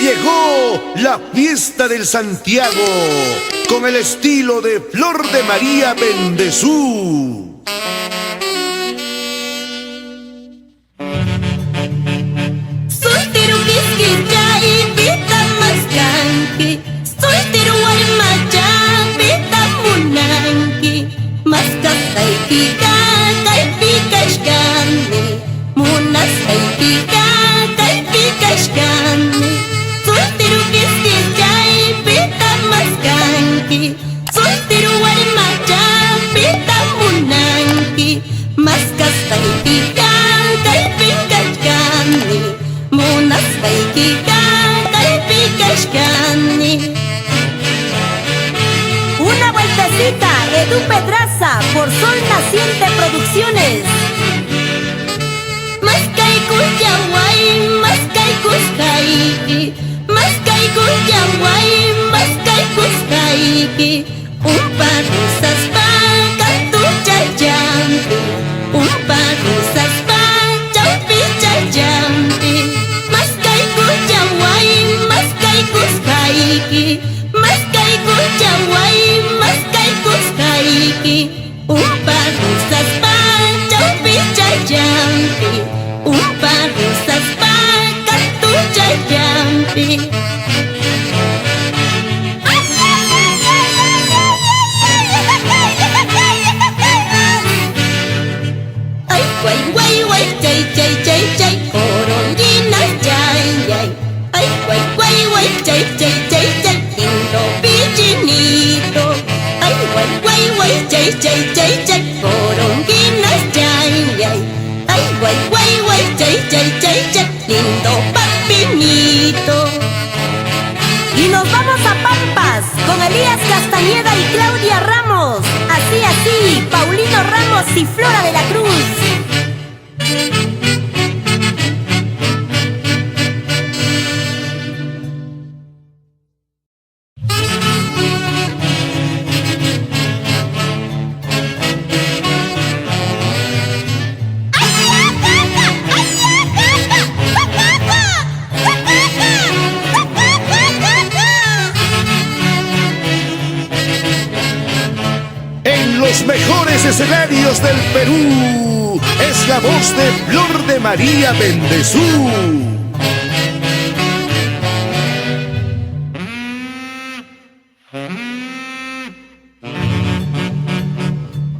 Llegó la fiesta del Santiago con el estilo de Flor de María Bendezú. Soltero Quisqueya y pita mascanqui, soltero Guaymallá, pita munanqui, mascata y picaca y picashcani, munasca y picaca y picashcani. Soltero Quisqueya y pita mascanqui, soltero Guaymallá, pita munanqui, mascata y picaca y picashcani, munasca y picaca y picashcani. Una vueltecita, Edu Pedraza, por Sol Naciente Producciones. Mascaikus yaguay, mascaikus caiki, mascaikus yaguay, mascaikus caiki. Un parrusas paca tu chayampi, un parrusas paca pi chayampi. Mascaikus yaguay, mascaikus caiki, mascaikus yaguay, mascaikus caiki. Un parrusas paca pi chayampi, un parrusas paca tu chayampi. Ay, guay, guay, guay, chay, chay, chay, chay, corondinas, chay, chay. Ay, guay, guay, guay, chay, chay, chay, chay, lindo pichinito. Ay, guay, guay, guay, chay, chay, chay, chay, corondinas, chay, chay. Ay, guay, guay, guay, chay, chay, chay, chay, lindo papinito. Y nos vamos a Pampas con Elías Castañeda y Claudia Ramos. Así, así, Paulino Ramos y Flora de la Cruz. En los mejores escenarios del Perú es la voz de Flor de María Bendezú.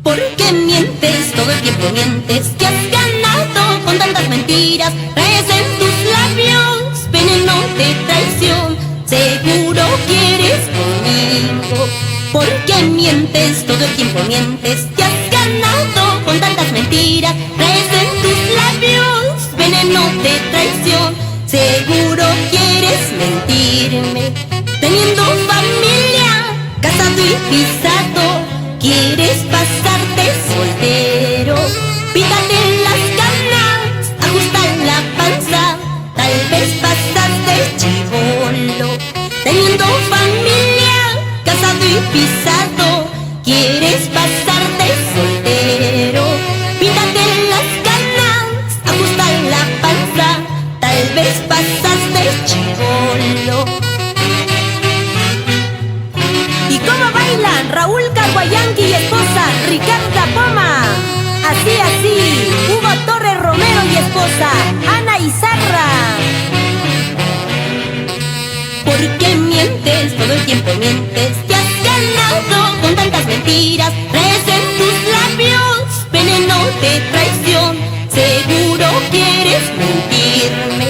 ¿Por qué mientes? Todo el tiempo mientes. Que has ganado con tantas mentiras. Traes en tus labios veneno de traición. Seguro quieres conmigo. ¿Por qué mientes? Todo el tiempo mientes. Que has ganado con tantas mentiras. Traes en tus labios veneno de traición. Seguro quieres mentirme. Teniendo familia, casado y pisado, quieres pasarte soltero. Pícate las canas, ajusta la panza, tal vez pasaste chivolo. Teniendo familia, casado y pisado, quieres pasarte soltero. Pícate las canas, ajusta la panza, tal vez pasaste chivolo. ¿Y cómo bailan Raúl Caguayanqui y esposa Ricarda Poma? Así, así, Hugo Torres Romero y esposa Ana Izarra. ¿Por qué mientes? Todo el tiempo mientes. Te has ganado con tantas mentiras. Traes en tus labios veneno de traición. Seguro quieres mentirme.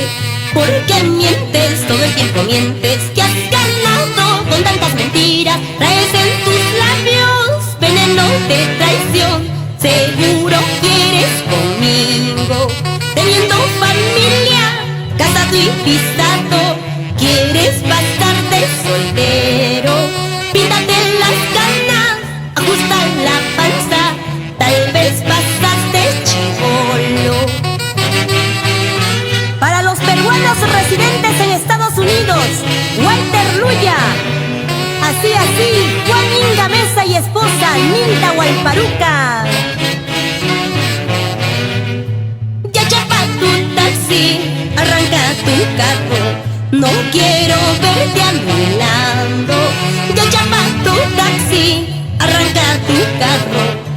¿Por qué mientes? Todo el tiempo mientes. Que has ganado con tantas mentiras. Traes en tus labios veneno de traición. Seguro quieres conmigo. Teniendo familia, casado y pisado, quieres pasarte soltero. Píntate las canas, ajusta la panza, tal vez pasaste chivolo. Para los peruanos residentes en Estados Unidos, Walter Luya. Así, así, Juan Inga Mesa y esposa Ninta Hualparuca. Ya chapa tu taxi, arranca tu carro. No quiero verte a mi lado. Ya llama tu taxi, arranca tu carro.